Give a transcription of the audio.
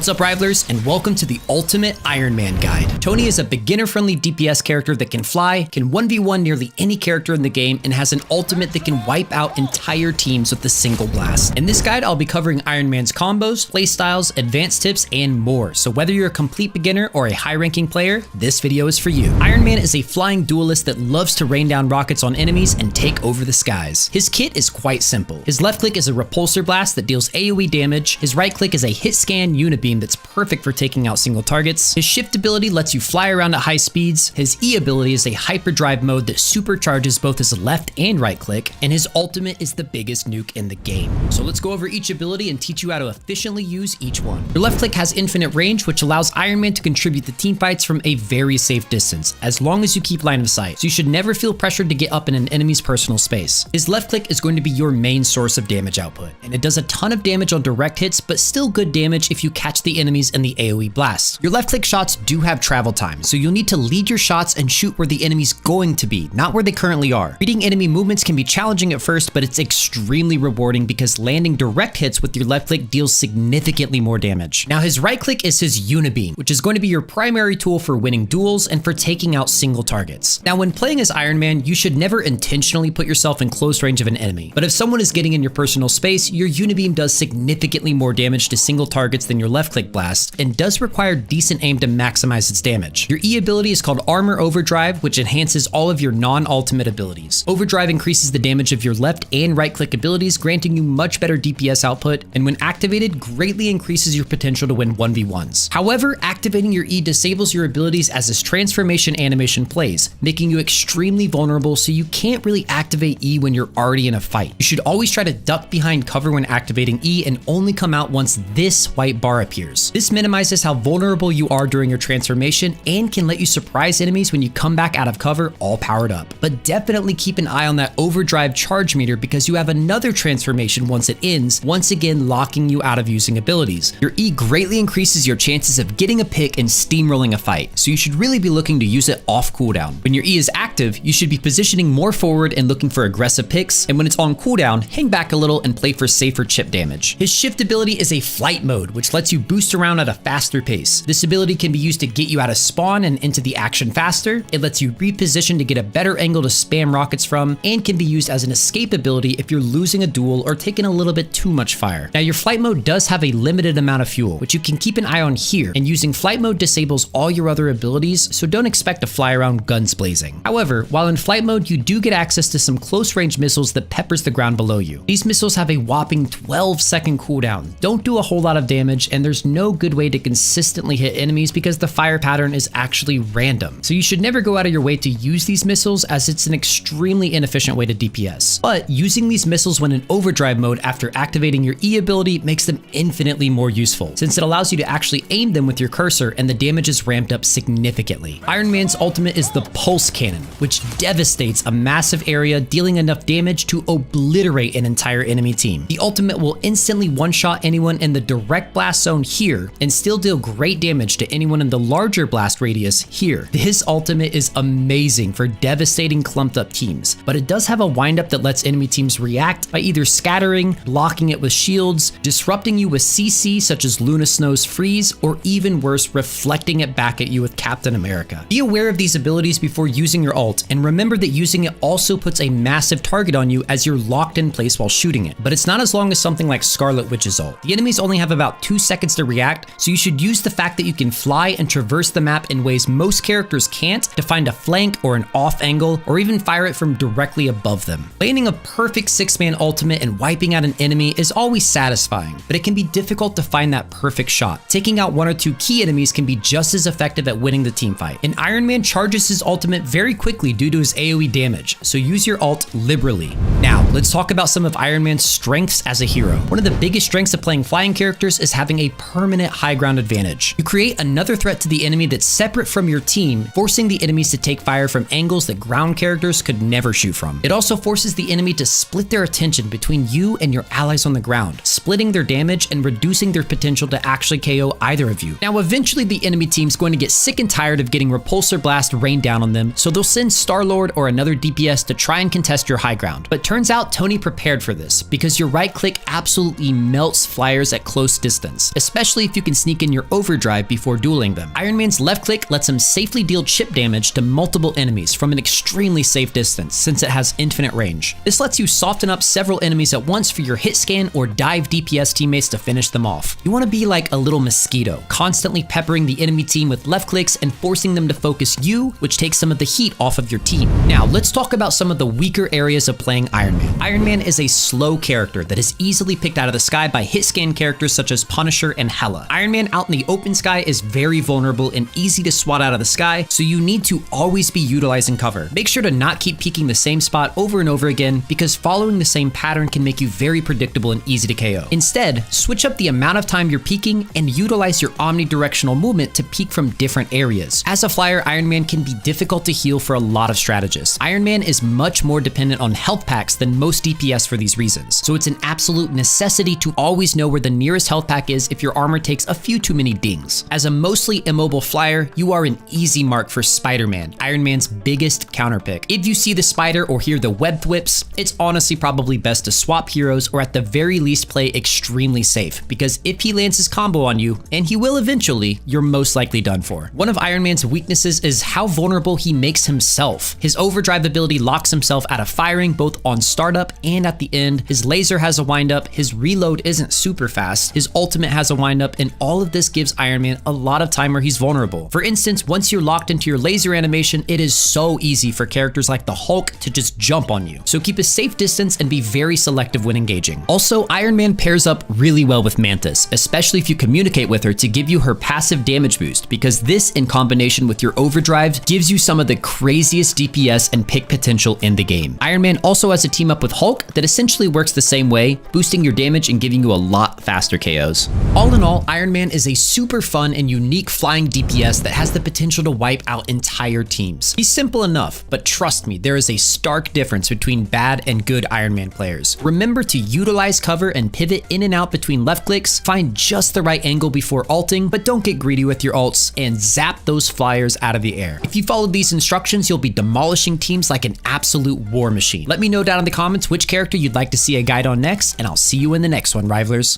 What's up, Rivalers, and welcome to the Ultimate Iron Man Guide. Tony is a beginner-friendly DPS character that can fly, can 1v1 nearly any character in the game, and has an ultimate that can wipe out entire teams with a single blast. In this guide, I'll be covering Iron Man's combos, playstyles, advanced tips, and more. So whether you're a complete beginner or a high-ranking player, this video is for you. Iron Man is a flying duelist that loves to rain down rockets on enemies and take over the skies. His kit is quite simple. His left click is a repulsor blast that deals AoE damage. His right click is a hit scan unibeam that's perfect for taking out single targets. His shift ability lets you fly around at high speeds. His E ability is a hyperdrive mode that supercharges both his left and right click, and his ultimate is the biggest nuke in the game. So let's go over each ability and teach you how to efficiently use each one. Your left click has infinite range, which allows Iron Man to contribute to team fights from a very safe distance, as long as you keep line of sight. So you should never feel pressured to get up in an enemy's personal space. His left click is going to be your main source of damage output, and it does a ton of damage on direct hits, but still good damage if you catch the enemies in the AoE blast. Your left click shots do have travel time, so you'll need to lead your shots and shoot where the enemy's going to be, not where they currently are. Reading enemy movements can be challenging at first, but it's extremely rewarding because landing direct hits with your left click deals significantly more damage. Now his right click is his unibeam, which is going to be your primary tool for winning duels and for taking out single targets. Now when playing as Iron Man, you should never intentionally put yourself in close range of an enemy, but if someone is getting in your personal space, your unibeam does significantly more damage to single targets than your left click blast, and does require decent aim to maximize its damage. Your E ability is called Armor Overdrive, which enhances all of your non-ultimate abilities. Overdrive increases the damage of your left and right click abilities, granting you much better DPS output, and when activated, greatly increases your potential to win 1v1s. However, activating your E disables your abilities as this transformation animation plays, making you extremely vulnerable, so you can't really activate E when you're already in a fight. You should always try to duck behind cover when activating E and only come out once this white bar appears. This minimizes how vulnerable you are during your transformation and can let you surprise enemies when you come back out of cover all powered up. But definitely keep an eye on that overdrive charge meter because you have another transformation once it ends, once again locking you out of using abilities. Your E greatly increases your chances of getting a pick and steamrolling a fight, so you should really be looking to use it off cooldown. When your E is active, you should be positioning more forward and looking for aggressive picks, and when it's on cooldown, hang back a little and play for safer chip damage. His shift ability is a flight mode, which lets you boost around at a faster pace. This ability can be used to get you out of spawn and into the action faster. It lets you reposition to get a better angle to spam rockets from, and can be used as an escape ability if you're losing a duel or taking a little bit too much fire. Now your flight mode does have a limited amount of fuel, which you can keep an eye on here, and using flight mode disables all your other abilities, so don't expect to fly around guns blazing. However, while in flight mode, you do get access to some close range missiles that peppers the ground below you. These missiles have a whopping 12-second cooldown, don't do a whole lot of damage, and there's no good way to consistently hit enemies because the fire pattern is actually random. So you should never go out of your way to use these missiles, as it's an extremely inefficient way to DPS. But using these missiles when in overdrive mode after activating your E ability makes them infinitely more useful, since it allows you to actually aim them with your cursor and the damage is ramped up significantly. Iron Man's ultimate is the Pulse Cannon, which devastates a massive area, dealing enough damage to obliterate an entire enemy team. The ultimate will instantly one-shot anyone in the direct blast zone here and still deal great damage to anyone in the larger blast radius here. His ultimate is amazing for devastating clumped up teams, but it does have a windup that lets enemy teams react by either scattering, blocking it with shields, disrupting you with CC such as Luna Snow's freeze, or even worse, reflecting it back at you with Captain America. Be aware of these abilities before using your ult, and remember that using it also puts a massive target on you as you're locked in place while shooting it, but it's not as long as something like Scarlet Witch's ult. The enemies only have about 2 seconds to react, so you should use the fact that you can fly and traverse the map in ways most characters can't to find a flank or an off angle, or even fire it from directly above them. Landing a perfect 6-man ultimate and wiping out an enemy is always satisfying, but it can be difficult to find that perfect shot. Taking out 1 or 2 key enemies can be just as effective at winning the team fight. And Iron Man charges his ultimate very quickly due to his AoE damage, so use your ult liberally. Now, let's talk about some of Iron Man's strengths as a hero. One of the biggest strengths of playing flying characters is having a permanent high ground advantage. You create another threat to the enemy that's separate from your team, forcing the enemies to take fire from angles that ground characters could never shoot from. It also forces the enemy to split their attention between you and your allies on the ground, splitting their damage and reducing their potential to actually KO either of you. Now, eventually the enemy team's going to get sick and tired of getting repulsor blast rained down on them, so they'll send Star-Lord or another DPS to try and contest your high ground. But turns out Tony prepared for this, because your right click absolutely melts flyers at close distance, especially especially if you can sneak in your overdrive before dueling them. Iron Man's left click lets him safely deal chip damage to multiple enemies from an extremely safe distance since it has infinite range. This lets you soften up several enemies at once for your hit scan or dive DPS teammates to finish them off. You want to be like a little mosquito, constantly peppering the enemy team with left clicks and forcing them to focus you, which takes some of the heat off of your team. Now, let's talk about some of the weaker areas of playing Iron Man. Iron Man is a slow character that is easily picked out of the sky by hit scan characters such as Punisher and Hela. Iron Man out in the open sky is very vulnerable and easy to swat out of the sky, so you need to always be utilizing cover. Make sure to not keep peeking the same spot over and over again, because following the same pattern can make you very predictable and easy to KO. Instead, switch up the amount of time you're peeking and utilize your omnidirectional movement to peek from different areas. As a flyer, Iron Man can be difficult to heal for a lot of strategists. Iron Man is much more dependent on health packs than most DPS for these reasons, so it's an absolute necessity to always know where the nearest health pack is if your armor takes a few too many dings. As a mostly immobile flyer, you are an easy mark for Spider-Man, Iron Man's biggest counterpick. If you see the spider or hear the web thwips, it's honestly probably best to swap heroes or at the very least play extremely safe, because if he lands his combo on you, and he will eventually, you're most likely done for. One of Iron Man's weaknesses is how vulnerable he makes himself. His overdrive ability locks himself out of firing both on startup and at the end. His laser has a windup, his reload isn't super fast, his ultimate has a windup, and all of this gives Iron Man a lot of time where he's vulnerable. For instance, once you're locked into your laser animation, it is so easy for characters like the Hulk to just jump on you. So keep a safe distance and be very selective when engaging. Also, Iron Man pairs up really well with Mantis, especially if you communicate with her to give you her passive damage boost, because this in combination with your overdrive gives you some of the craziest DPS and pick potential in the game. Iron Man also has a team up with Hulk that essentially works the same way, boosting your damage and giving you a lot faster KOs. All in all, Iron Man is a super fun and unique flying DPS that has the potential to wipe out entire teams. He's simple enough, but trust me, there is a stark difference between bad and good Iron Man players. Remember to utilize cover and pivot in and out between left clicks, find just the right angle before ulting, but don't get greedy with your ults, and zap those flyers out of the air. If you followed these instructions, you'll be demolishing teams like an absolute war machine. Let me know down in the comments which character you'd like to see a guide on next, and I'll see you in the next one, Rivalers.